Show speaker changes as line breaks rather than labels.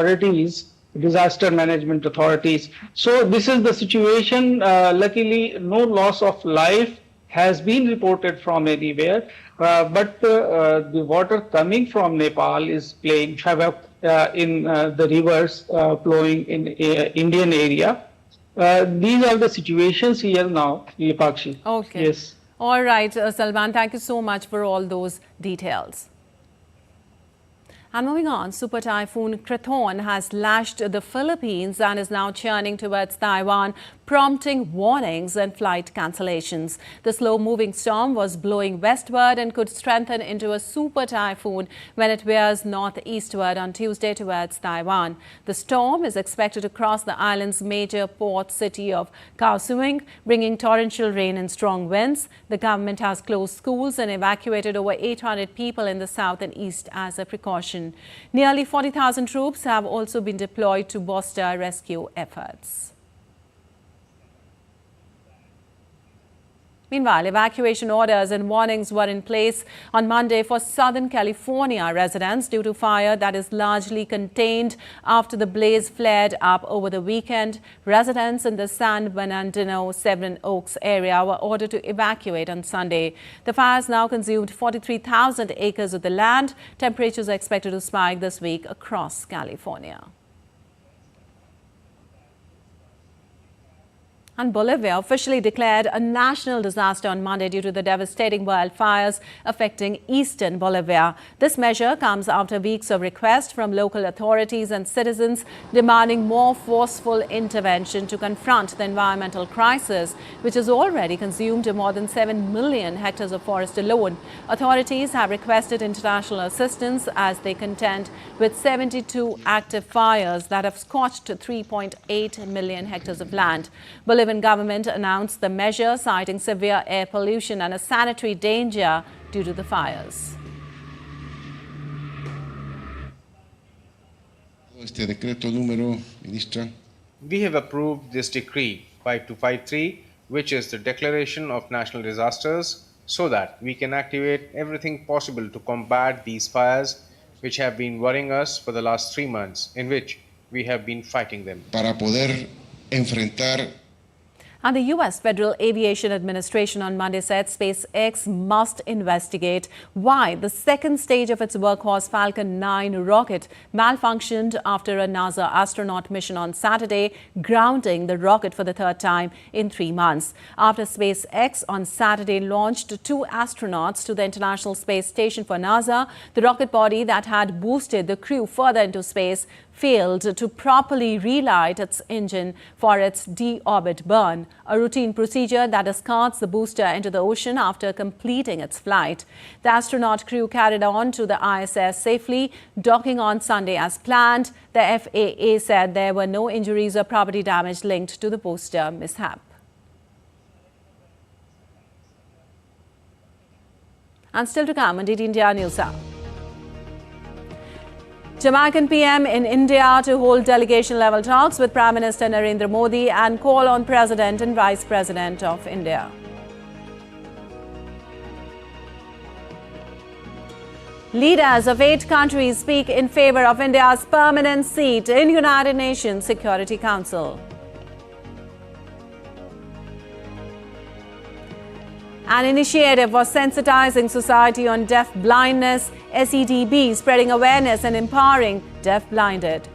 authorities, disaster management authorities. So this is the situation. Luckily, no loss of life has been reported from anywhere, but the water coming from Nepal is playing havoc in the rivers flowing in Indian area. These are the situations here now, Lipakshi.
Okay.
Yes.
All right, Salman, thank you so much for all those details. And moving on, Super Typhoon Krathon has lashed the Philippines and is now churning towards Taiwan, prompting warnings and flight cancellations. The slow-moving storm was blowing westward and could strengthen into a super typhoon when it veers northeastward on Tuesday towards Taiwan. The storm is expected to cross the island's major port city of Kaohsiung, bringing torrential rain and strong winds. The government has closed schools and evacuated over 800 people in the south and east as a precaution. Nearly 40,000 troops have also been deployed to bolster rescue efforts. Meanwhile, evacuation orders and warnings were in place on Monday for Southern California residents due to fire that is largely contained after the blaze flared up over the weekend. Residents in the San Bernardino, Seven Oaks area were ordered to evacuate on Sunday. The fires now consumed 43,000 acres of the land. Temperatures are expected to spike this week across California. And Bolivia officially declared a national disaster on Monday due to the devastating wildfires affecting eastern Bolivia. This measure comes after weeks of requests from local authorities and citizens demanding more forceful intervention to confront the environmental crisis, which has already consumed more than 7 million hectares of forest alone. Authorities have requested international assistance as they contend with 72 active fires that have scorched 3.8 million hectares of land. Bolivian government announced the measure, citing severe air pollution and a sanitary danger due to the fires.
We have approved this decree 5253, which is the declaration of national disasters, so that we can activate everything possible to combat these fires which have been worrying us for the last 3 months, in which we have been fighting them.
Para poder enfrentar.
And the U.S. Federal Aviation Administration on Monday said SpaceX must investigate why the second stage of its workhorse Falcon 9 rocket malfunctioned after a NASA astronaut mission on Saturday, grounding the rocket for the third time in 3 months. After SpaceX on Saturday launched 2 astronauts to the International Space Station for NASA, the rocket body that had boosted the crew further into space failed to properly relight its engine for its deorbit burn, a routine procedure that escorts the booster into the ocean after completing its flight. The astronaut crew carried on to the ISS safely, docking on Sunday as planned. The FAA said there were no injuries or property damage linked to the booster mishap. And still to come on DT India News Hour. Jamaican PM in India to hold delegation-level talks with Prime Minister Narendra Modi and call on President and Vice President of India. Leaders of 8 countries speak in favor of India's permanent seat in United Nations Security Council. An initiative for sensitizing society on deaf blindness, SEDB, spreading awareness and empowering deaf-blinded.